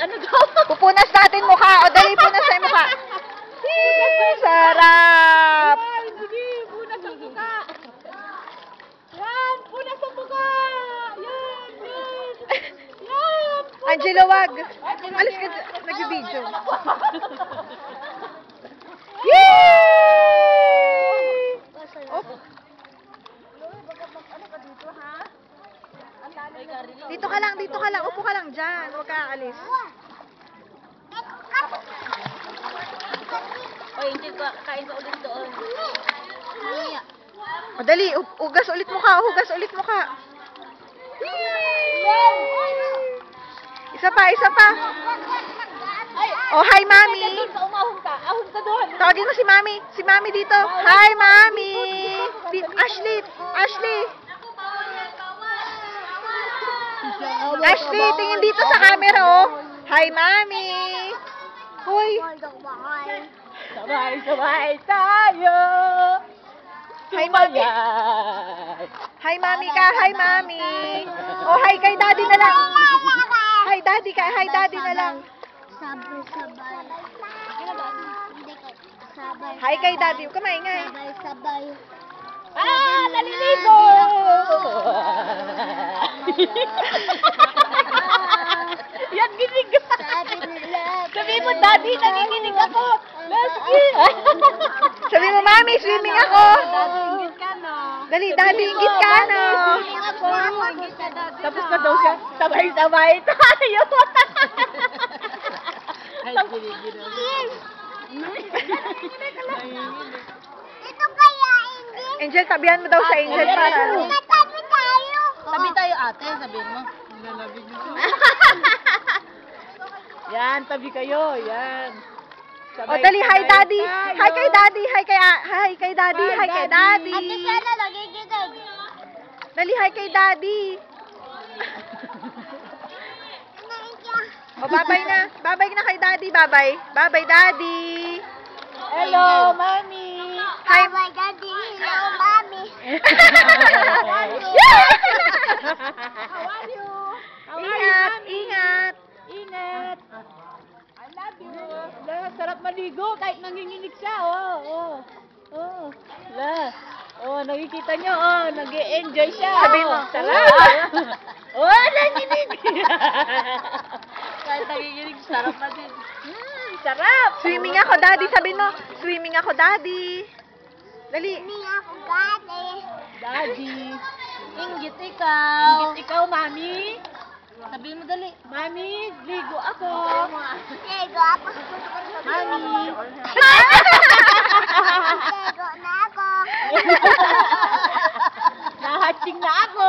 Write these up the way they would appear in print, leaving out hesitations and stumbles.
Ano daw? Pupunas natin mukha. O, dali, punas tayo mukha. Sarap! Ay, sige, punas ang mukha. Yan, punas ang mukha. Yan, yan. Yan. Angelo, wag. Alis ka dyan. Nag-video. Yay! Oh. Dito ka lang, dito ka lang. Upo ka lang dyan. Huwag ka aalis. Oy, hindi ka kain ka ulit doon. Mamaya. O, dali. Hugas ulit mukha. Hugas ulit mukha. Isa pa, isa pa. Oh, hi, Mami. Umahon ka. Ahon ka doon. Tawagin mo si Mami. Si Mami dito. Hi, Mami. Ashley. Ashley. Ashley, tingin dito sa camera, oh. Hi, Mami. Hoy. Sabay-sabay tayo. Hi, Mami. Hi, Mami ka. Hi, Mami. Oh, hi kay Daddy na lang. Hi, Daddy ka. Hi, Daddy na lang. Sabay-sabay. Sabay. Hi kay Daddy. Huwag ka maingay. Sabay-sabay. Ah, naliligo! Yan, ginig. Sabi nila. Sabi mo, Daddy, nanginginig ako. Lasky. Sabi mo, Mami, swimming ako. Daddy, ingit ka, no? Dali, Daddy, ingit ka, no? Tapos na daw siya, sabay-sabay tayo. Ay, ginig. Ito kaya hindi. Angel, tabihan mo daw sa Angel para. Tabi tayo. Tabi tayo, ate, sabihin mo. Yan, tabi kayo, yan. O, dali, hi, Daddy. Hi kay Daddy. Hi kay Daddy. Hi kay Daddy. Ate sana nagiginig. Dali, hi kay Daddy. O, babay na. Babay na kay Daddy. Babay. Babay, Daddy. Hello, Mami. Hi. Oh my daddy. Hello, mommy. How are you? Ingat, ingat. Ingat. I love you. La, sarap maligo kahit nanginginig siya. Oh. La. Oh, nakikita nyo, nag-e-enjoy siya. Sabi mo, sarap. Nanginig. Kahit nanginginig, sarap pa din. Sarap. Swimming ako, Daddy. Sabi mo, swimming ako, Daddy. Dali. Hindi ako gati. Daddy. Inggit ikaw. Inggit ikaw, Mami. Sabi mo dali. Mami, ligo ako. Lego ako. Mami. Lego na ako. Nahatching na ako.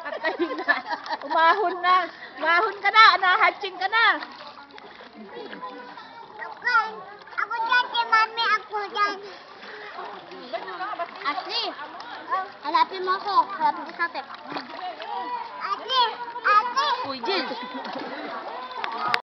At ayun na. Umahon na. Umahon ka na. Nahatching ka na. Okay. Ako dyan si mami. Ako dyan. Ashley. Hanapin mo ako. Hanapin ko sa ate. Ate. Ate. Uy, Jill.